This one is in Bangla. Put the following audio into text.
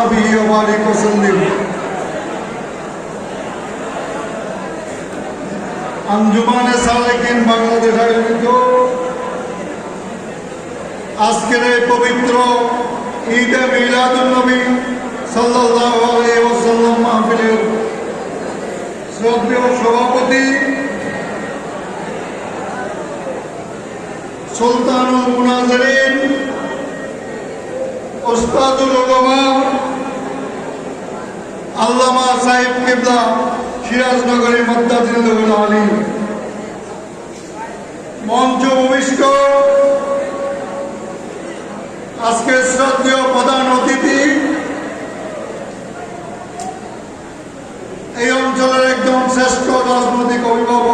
وأصحابه وبارك وسلم আঞ্জুমানে সালেকিন বাংলাদেশ আয়োজিত আজকের এই পবিত্র ঈদে মিলাদুন নবী সাল্লাল্লাহু আলাইহি ওয়াসাল্লাম মাহফিলের শ্রদ্ধেয় সভাপতি সুলতানুল মুনাজিরিন উস্তাদুল উলামা আল্লামা সাহেব কিবলা সিরাজনগরী মদ্দাজিল্লাহুল আলী, মঞ্চ ভূমিষ্ঠ আজকে শ্রদ্ধেয় প্রধান অতিথি, এই অঞ্চলের একজন শ্রেষ্ঠ রাজনৈতিক অভিভাবক